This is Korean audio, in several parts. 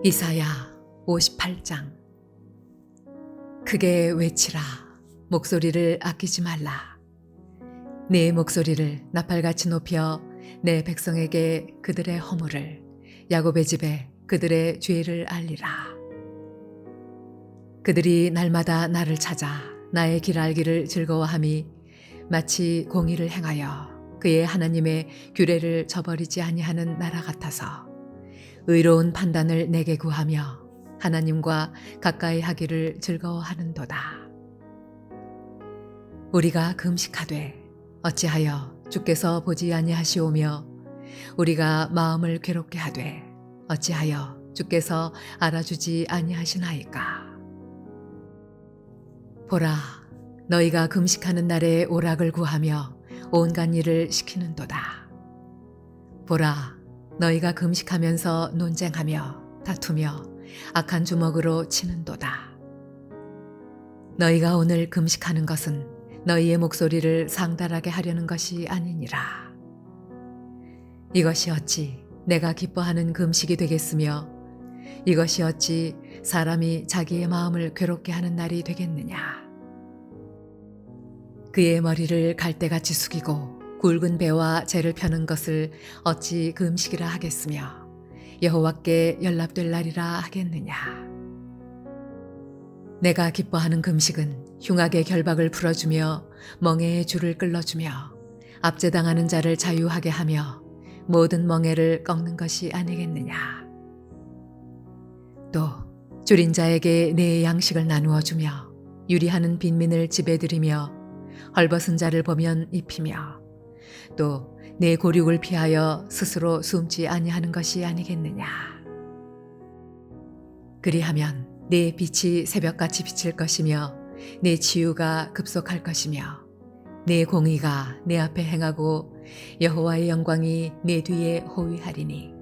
이사야 58장. 크게 외치라. 목소리를 아끼지 말라. 내 목소리를 나팔같이 높여 내 백성에게 그들의 허물을, 야곱의 집에 그들의 죄를 알리라. 그들이 날마다 나를 찾아 나의 길 알기를 즐거워함이 마치 공의를 행하여 그의 하나님의 규례를 저버리지 아니하는 나라 같아서 의로운 판단을 내게 구하며 하나님과 가까이 하기를 즐거워하는도다. 우리가 금식하되 어찌하여 주께서 보지 아니하시오며 우리가 마음을 괴롭게 하되 어찌하여 주께서 알아주지 아니하시나이까. 보라, 너희가 금식하는 날에 오락을 구하며 온갖 일을 시키는도다. 보라, 너희가 금식하면서 논쟁하며 다투며 악한 주먹으로 치는도다. 너희가 오늘 금식하는 것은 너희의 목소리를 상달하게 하려는 것이 아니니라. 이것이 어찌 내가 기뻐하는 금식이 되겠으며 이것이 어찌 사람이 자기의 마음을 괴롭게 하는 날이 되겠느냐. 그의 머리를 갈대같이 숙이고 굵은 배와 재를 펴는 것을 어찌 금식이라 하겠으며 여호와께 연락될 날이라 하겠느냐. 내가 기뻐하는 금식은 흉악의 결박을 풀어주며 멍에의 줄을 끌어주며 압제당하는 자를 자유하게 하며 모든 멍에를 꺾는 것이 아니겠느냐. 또 줄인 자에게 내 양식을 나누어 주며 유리하는 빈민을 집에 들이며 헐벗은 자를 보면 입히며 또 내 고륙을 피하여 스스로 숨지 아니하는 것이 아니겠느냐. 그리하면 내 빛이 새벽같이 비칠 것이며 내 치유가 급속할 것이며 내 공의가 내 앞에 행하고 여호와의 영광이 내 뒤에 호위하리니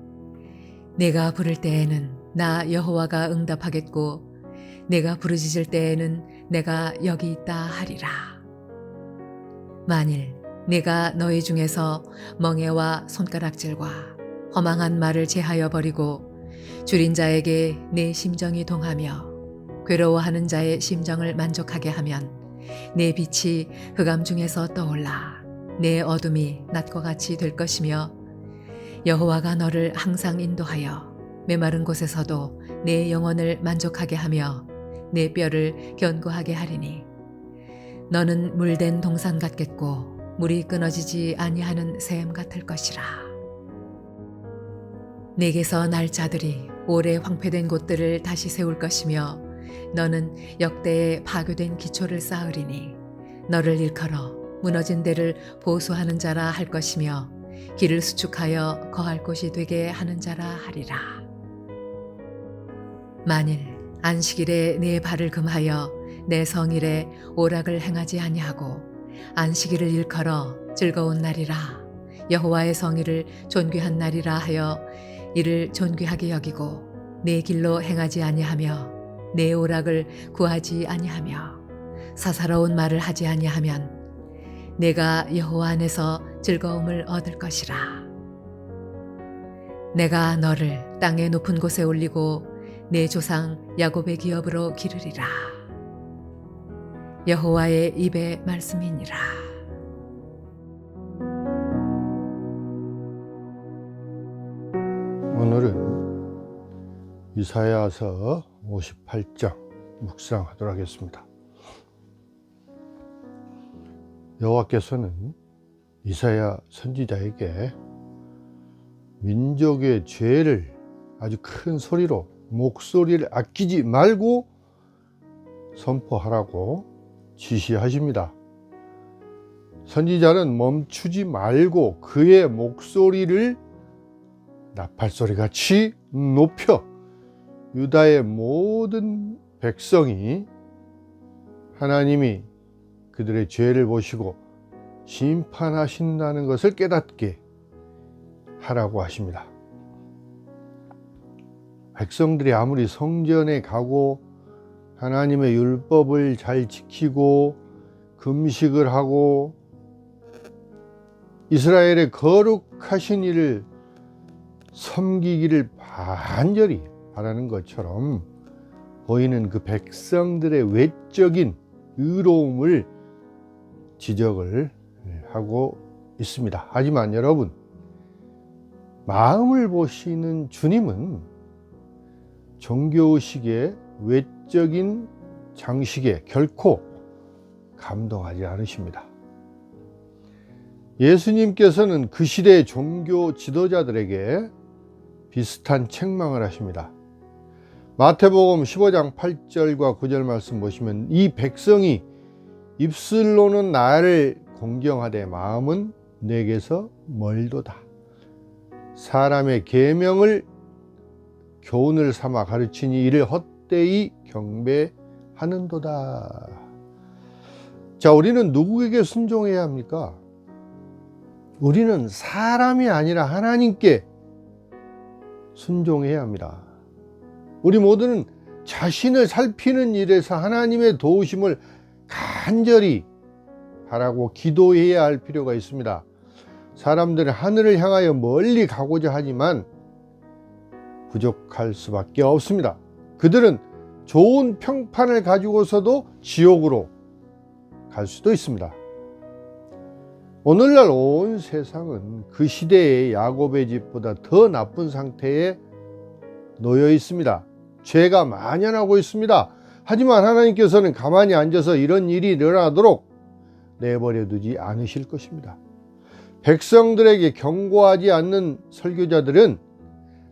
내가 부를 때에는 나 여호와가 응답하겠고 내가 부르짖을 때에는 내가 여기 있다 하리라. 만일 내가 너희 중에서 멍에와 손가락질과 허망한 말을 제하여 버리고 줄인 자에게 내 심정이 동하며 괴로워하는 자의 심정을 만족하게 하면 내 빛이 흑암 중에서 떠올라 내 어둠이 낮과 같이 될 것이며 여호와가 너를 항상 인도하여 메마른 곳에서도 내 영혼을 만족하게 하며 내 뼈를 견고하게 하리니 너는 물된 동산 같겠고 물이 끊어지지 아니하는 샘 같을 것이라. 내게서 날 자들이 오래 황폐된 곳들을 다시 세울 것이며 너는 역대에 파괴된 기초를 쌓으리니 너를 일컬어 무너진 데를 보수하는 자라 할 것이며 길을 수축하여 거할 곳이 되게 하는 자라 하리라. 만일 안식일에 내 발을 금하여 내 성일에 오락을 행하지 아니하고 안식일을 일컬어 즐거운 날이라 여호와의 성일을 존귀한 날이라 하여 이를 존귀하게 여기고 내 길로 행하지 아니하며 내 오락을 구하지 아니하며 사사로운 말을 하지 아니하면 내가 여호와 안에서 즐거움을 얻을 것이라. 내가 너를 땅의 높은 곳에 올리고 내 조상 야곱의 기업으로 기르리라. 여호와의 입의 말씀이니라. 오늘은 이사야서 58장 묵상하도록 하겠습니다. 여호와께서는 이사야 선지자에게 민족의 죄를 아주 큰 소리로 목소리를 아끼지 말고 선포하라고 지시하십니다. 선지자는 멈추지 말고 그의 목소리를 나팔소리같이 높여 유다의 모든 백성이 하나님이 그들의 죄를 보시고 심판하신다는 것을 깨닫게 하라고 하십니다. 백성들이 아무리 성전에 가고 하나님의 율법을 잘 지키고 금식을 하고 이스라엘의 거룩하신 이를 섬기기를 바라는 것처럼 보이는 그 백성들의 외적인 의로움을 지적을 하고 있습니다. 하지만 여러분, 마음을 보시는 주님은 종교의식의 외적인 장식에 결코 감동하지 않으십니다. 예수님께서는 그 시대의 종교 지도자들에게 비슷한 책망을 하십니다. 마태복음 15장 8절과 9절 말씀 보시면 이 백성이 입술로는 나를 공경하되 마음은 내게서 멀도다. 사람의 계명을 교훈을 삼아 가르치니 이를 헛되이 경배하는도다. 자, 우리는 누구에게 순종해야 합니까? 우리는 사람이 아니라 하나님께 순종해야 합니다. 우리 모두는 자신을 살피는 일에서 하나님의 도우심을 간절히 바라고 기도해야 할 필요가 있습니다. 사람들은 하늘을 향하여 멀리 가고자 하지만 부족할 수밖에 없습니다. 그들은 좋은 평판을 가지고서도 지옥으로 갈 수도 있습니다. 오늘날 온 세상은 그 시대의 야곱의 집보다 더 나쁜 상태에 놓여 있습니다. 죄가 만연하고 있습니다. 하지만 하나님께서는 가만히 앉아서 이런 일이 일어나도록 내버려 두지 않으실 것입니다. 백성들에게 경고하지 않는 설교자들은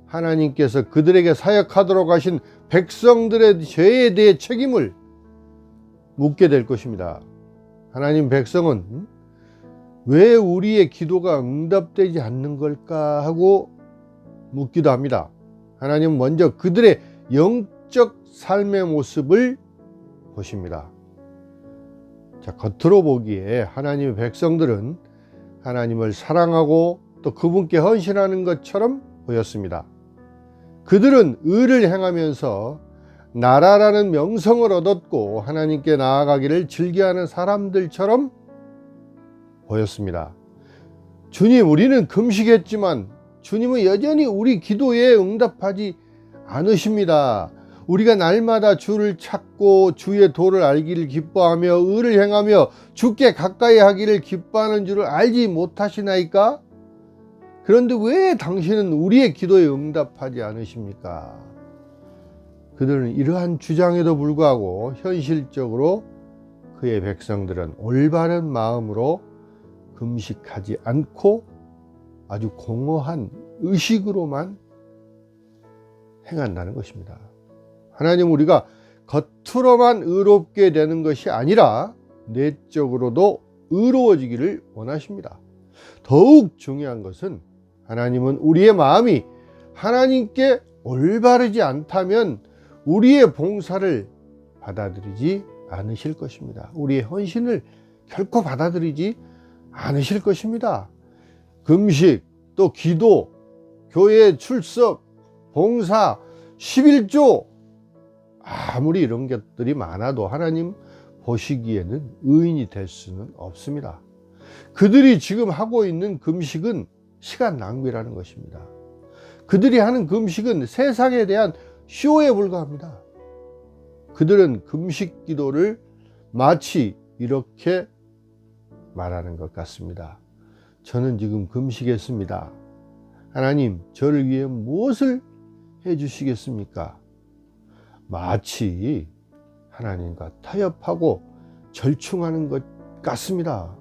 하나님께서 그들에게 사역하도록 하신 백성들의 죄에 대해 책임을 묻게 될 것입니다. 하나님 백성은 왜 우리의 기도가 응답되지 않는 걸까 하고 묻기도 합니다. 하나님은 먼저 그들의 영적 삶의 모습을 보십니다. 자, 겉으로 보기에 하나님의 백성들은 하나님을 사랑하고 또 그분께 헌신하는 것처럼 보였습니다. 그들은 의를 행하면서 나라라는 명성을 얻었고 하나님께 나아가기를 즐겨하는 사람들처럼 보였습니다. 주님, 우리는 금식했지만 주님은 여전히 우리 기도에 응답하지 않으십니다. 우리가 날마다 주를 찾고 주의 도를 알기를 기뻐하며 의를 행하며 주께 가까이 하기를 기뻐하는 줄을 알지 못하시나이까? 그런데 왜 당신은 우리의 기도에 응답하지 않으십니까? 그들은 이러한 주장에도 불구하고 현실적으로 그의 백성들은 올바른 마음으로 금식하지 않고 아주 공허한 의식으로만 행한다는 것입니다. 하나님, 우리가 겉으로만 의롭게 되는 것이 아니라 내적으로도 의로워지기를 원하십니다. 더욱 중요한 것은 하나님은 우리의 마음이 하나님께 올바르지 않다면 우리의 봉사를 받아들이지 않으실 것입니다. 우리의 헌신을 결코 받아들이지 않으실 것입니다. 금식, 또 기도, 교회 출석, 봉사, 11조, 아무리 이런 것들이 많아도 하나님 보시기에는 의인이 될 수는 없습니다. 그들이 지금 하고 있는 금식은 시간 낭비라는 것입니다. 그들이 하는 금식은 세상에 대한 쇼에 불과합니다. 그들은 금식 기도를 마치 이렇게 말하는 것 같습니다. 저는 지금 금식했습니다. 하나님, 저를 위해 무엇을 해 주시겠습니까? 마치 하나님과 타협하고 절충하는 것 같습니다.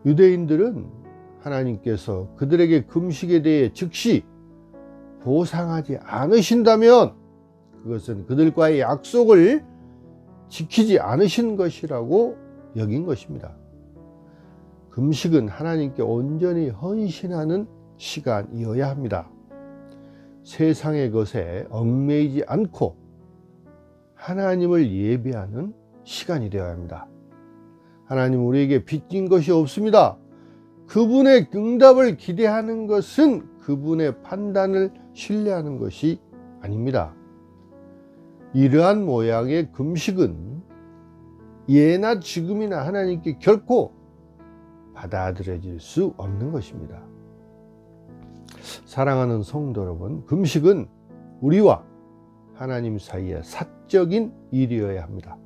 유대인들은 하나님께서 그들에게 금식에 대해 즉시 보상하지 않으신다면 그것은 그들과의 약속을 지키지 않으신 것이라고 여긴 것입니다. 금식은 하나님께 온전히 헌신하는 시간이어야 합니다. 세상의 것에 얽매이지 않고 하나님을 예배하는 시간이 되어야 합니다. 하나님, 우리에게 빚진 것이 없습니다. 그분의 응답을 기대하는 것은 그분의 판단을 신뢰하는 것이 아닙니다. 이러한 모양의 금식은 예나 지금이나 하나님께 결코 받아들여질 수 없는 것입니다. 사랑하는 성도 여러분, 금식은 우리와 하나님 사이의 사적인 일이어야 합니다.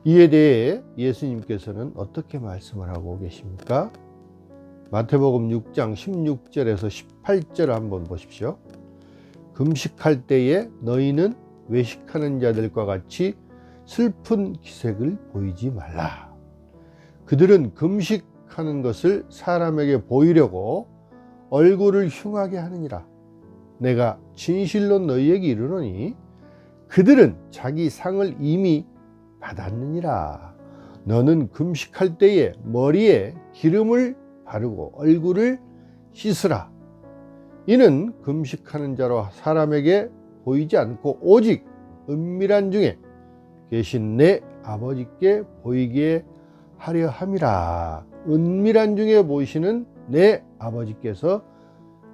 이에 대해 예수님께서는 어떻게 말씀을 하고 계십니까? 마태복음 6장 16절에서 18절 한번 보십시오. 금식할 때에 너희는 외식하는 자들과 같이 슬픈 기색을 보이지 말라. 그들은 금식하는 것을 사람에게 보이려고 얼굴을 흉하게 하느니라. 내가 진실로 너희에게 이르노니 그들은 자기 상을 이미 받았느니라. 너는 금식할 때에 머리에 기름을 바르고 얼굴을 씻으라. 이는 금식하는 자로 사람에게 보이지 않고 오직 은밀한 중에 계신 내 아버지께 보이게 하려 함이라. 은밀한 중에 보이시는 내 아버지께서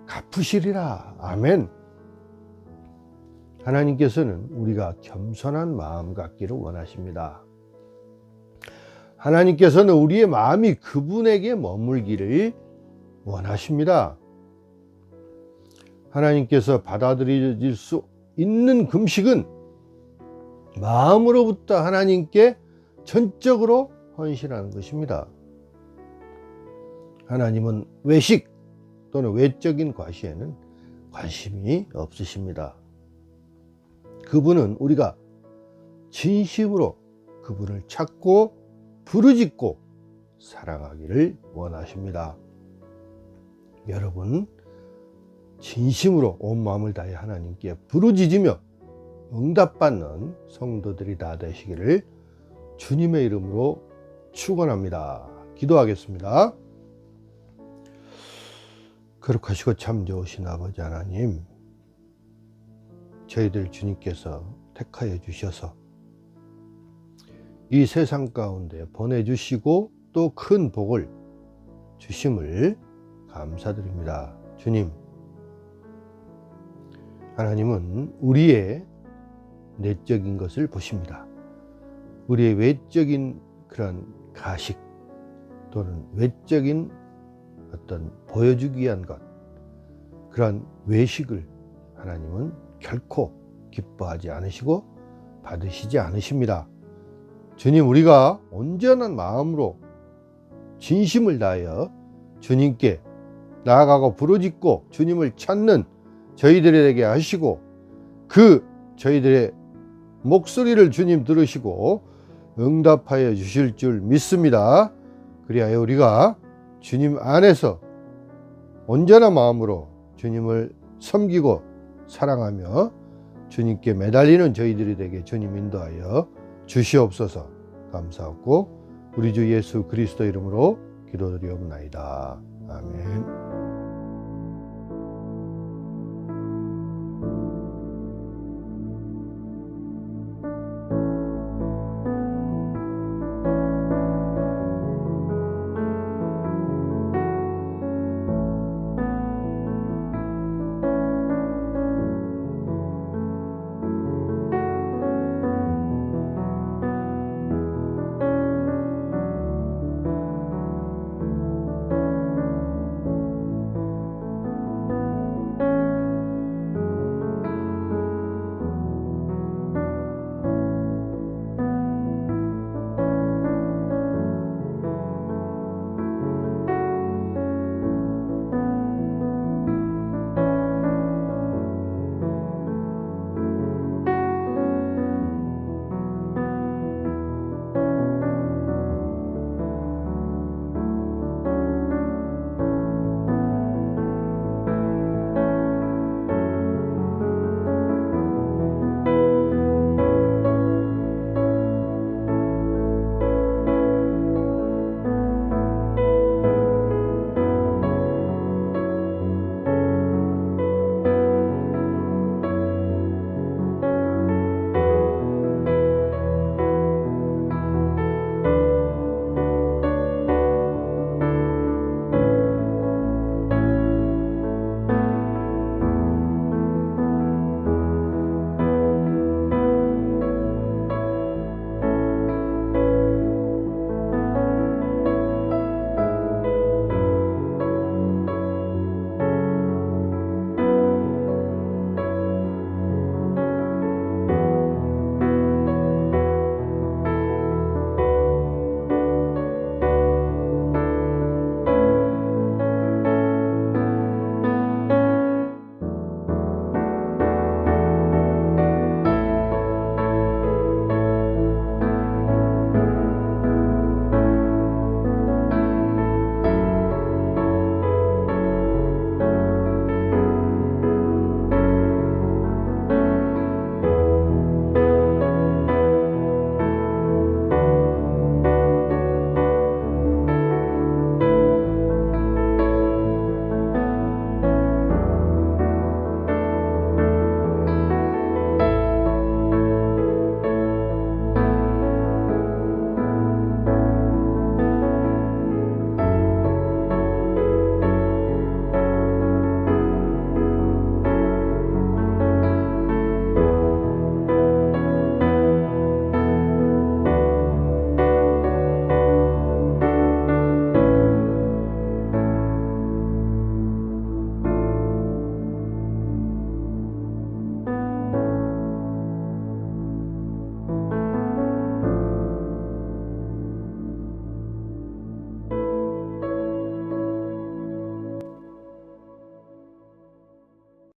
갚으시리라. 아멘. 하나님께서는 우리가 겸손한 마음 갖기를 원하십니다. 하나님께서는 우리의 마음이 그분에게 머물기를 원하십니다. 하나님께서 받아들여질 수 있는 금식은 마음으로부터 하나님께 전적으로 헌신하는 것입니다. 하나님은 외식 또는 외적인 과시에는 관심이 없으십니다. 그분은 우리가 진심으로 그분을 찾고 부르짖고 사랑하기를 원하십니다. 여러분, 진심으로 온 마음을 다해 하나님께 부르짖으며 응답받는 성도들이 다 되시기를 주님의 이름으로 축원합니다. 기도하겠습니다. 거룩하시고 참 좋으신 아버지 하나님, 저희들 주님께서 택하여 주셔서 이 세상 가운데 보내주시고 또 큰 복을 주심을 감사드립니다. 주님, 하나님은 우리의 내적인 것을 보십니다. 우리의 외적인 그런 가식 또는 외적인 어떤 보여주기 위한 것, 그런 외식을 하나님은 결코 기뻐하지 않으시고 받으시지 않으십니다. 주님, 우리가 온전한 마음으로 진심을 다하여 주님께 나아가고 부르짖고 주님을 찾는 저희들에게 하시고, 그 저희들의 목소리를 주님 들으시고 응답하여 주실 줄 믿습니다. 그리하여 우리가 주님 안에서 온전한 마음으로 주님을 섬기고 사랑하며 주님께 매달리는 저희들이 되게 주님 인도하여 주시옵소서. 감사하고 우리 주 예수 그리스도 이름으로 기도드리옵나이다. 아멘.